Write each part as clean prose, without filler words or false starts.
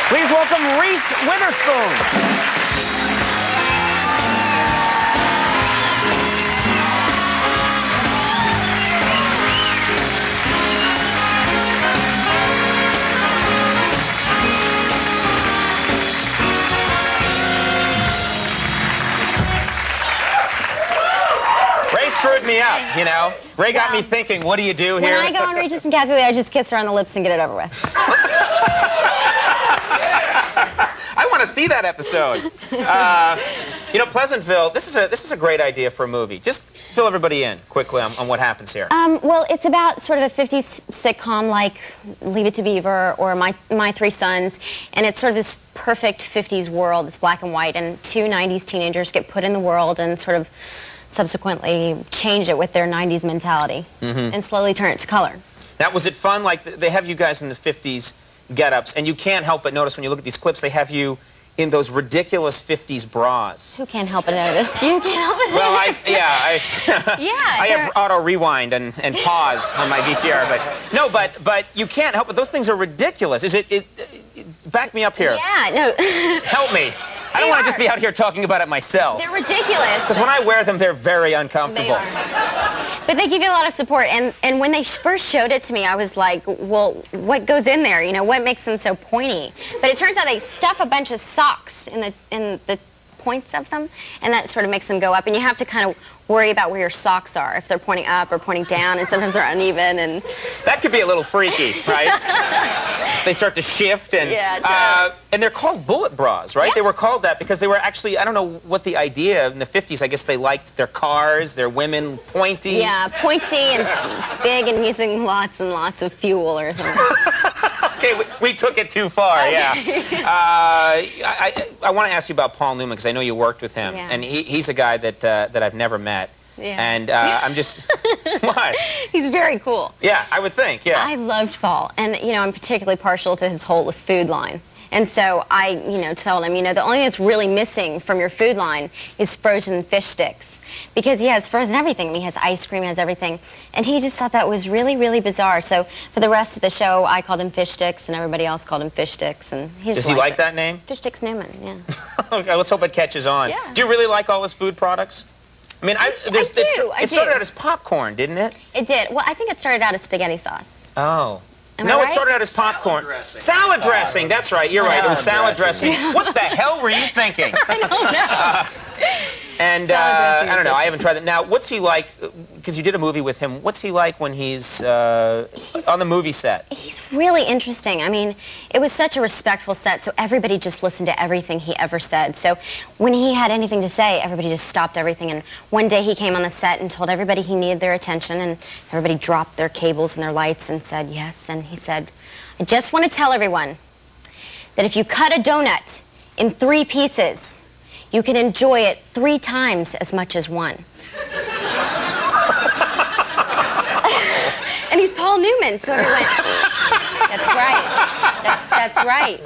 Please welcome Reese Witherspoon. Ray screwed me up, you know. Ray got me thinking, what do you do here? When I go on Regis and Kathy, I just kiss her on the lips and get it over with. I want to see that episode. You know, Pleasantville, this is a great idea for a movie. Just fill everybody in quickly on what happens here. Well, it's about sort of a 50s sitcom like Leave It to Beaver or My Three Sons, and it's sort of this perfect 50s world. It's black and white, and two 90s teenagers get put in the world and sort of subsequently change it with their 90s mentality and slowly turn it to color. Now, was it fun? Like, they have you guys in the 50s get-ups, and you can't help but notice when you look at these clips, they have you in those ridiculous 50s bras. Who can't help but notice? You can't help but notice. Well, I have auto rewind and pause on my VCR, but you can't help it. Those things are ridiculous. Is it back me up here. Yeah, no. Help me. I don't want to just be out here talking about it myself. They're ridiculous. Because when I wear them, they're very uncomfortable. They are. But they give you a lot of support. And when they first showed it to me, I was like, well, what goes in there? You know, what makes them so pointy? But it turns out they stuff a bunch of socks in the points of them, and that sort of makes them go up. And you have to kind of worry about where your socks are, if they're pointing up or pointing down, and sometimes they're uneven. And that could be a little freaky, right? They start to shift, and and they're called bullet bras, right? Yeah. They were called that because they were actually, I don't know what the idea in the 50s, I guess they liked their cars, their women pointy. Yeah, pointy and big and using lots and lots of fuel or something. Okay, we took it too far, yeah. I want to ask you about Paul Newman, because I know you worked with him, and he's a guy that I've never met. Yeah. And I'm just, what? He's very cool. Yeah, I would think, yeah. I loved Paul, and, you know, I'm particularly partial to his whole food line. And so I, you know, told him, you know, the only thing that's really missing from your food line is frozen fish sticks. Because he has frozen everything. I mean, he has ice cream, he has everything. And he just thought that was really, really bizarre. So for the rest of the show, I called him Fish Sticks, and everybody else called him Fish Sticks. And Does he like that name? Fish Sticks Newman, yeah. Okay, let's hope it catches on. Yeah. Do you really like all his food products? I mean, it started out as popcorn, didn't it? It did. Well, I think it started out as spaghetti sauce. Oh. Am No, I it right? started out as popcorn. Salad dressing, that's right. You're right. It was salad dressing. What the hell were you thinking? I don't know. And I don't know. I haven't tried that. Now, what's he like? Because you did a movie with him. What's he like when he's on the movie set? He's really interesting. I mean, it was such a respectful set, so everybody just listened to everything he ever said. So when he had anything to say, everybody just stopped everything. And one day he came on the set and told everybody he needed their attention, and everybody dropped their cables and their lights and said yes. And he said, I just want to tell everyone that if you cut a donut in 3 pieces, you can enjoy it 3 times as much as one. And he's Paul Newman, so everyone went, that's right, that's right.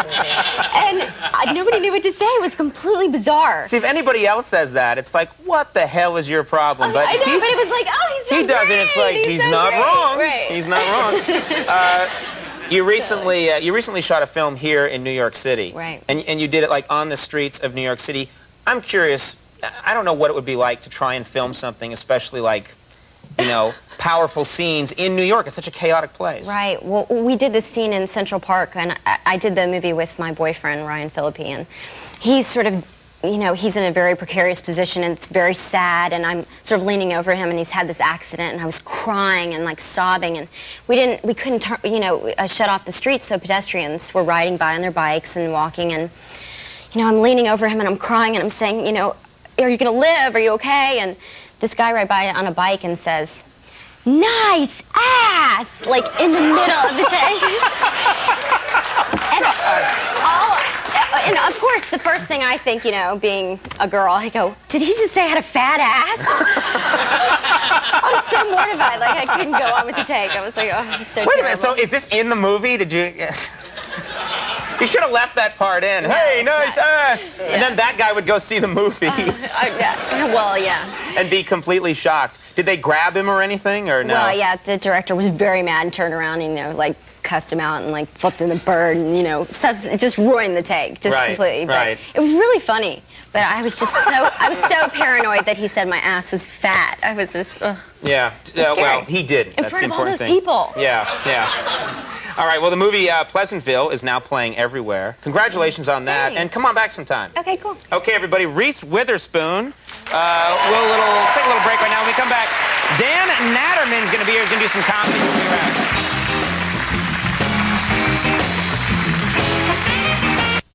And nobody knew what to say. It was completely bizarre. See, if anybody else says that, it's like, what the hell is your problem? But I know, but it was like, oh, he's so he does great. it. It's like, he's so not great. wrong. Right. He's not wrong. You recently shot a film here in New York City. Right. And you did it like on the streets of New York City. I'm curious, I don't know what it would be like to try and film something, especially like, you know, powerful scenes in New York. It's such a chaotic place. Right. Well, we did this scene in Central Park, and I did the movie with my boyfriend, Ryan Phillippe, and he's sort of, you know, he's in a very precarious position, and it's very sad, and I'm sort of leaning over him, and he's had this accident, and I was crying and like sobbing, and we couldn't shut off the streets, so pedestrians were riding by on their bikes and walking, and you know, I'm leaning over him and I'm crying and I'm saying, you know, are you going to live? Are you okay? And this guy right by on a bike and says, nice ass, like in the middle of the tank. And of course, the first thing I think, you know, being a girl, I go, did he just say I had a fat ass? I was so mortified, like I couldn't go on with the take. I was like, oh, it was so terrible. Wait a minute, so is this in the movie? Did you... You should have left that part in. No, hey, nice ass! Yeah. And then that guy would go see the movie. Well, yeah. And be completely shocked. Did they grab him or anything, or no? Well, yeah, the director was very mad and turned around and, you know, like, cussed him out and like flipped him the bird and, you know, stuff, just ruined the take, just completely. But it was really funny. But I was just so paranoid that he said my ass was fat. I was just, Yeah, well, he did. In front of all those people. Yeah, yeah. All right, well, the movie Pleasantville is now playing everywhere. Congratulations on that, and come on back sometime. Okay, cool. Okay, everybody, Reese Witherspoon. We'll take a little break right now. When we come back, Dan Natterman's going to be here. He's going to do some comedy. We'll be right back.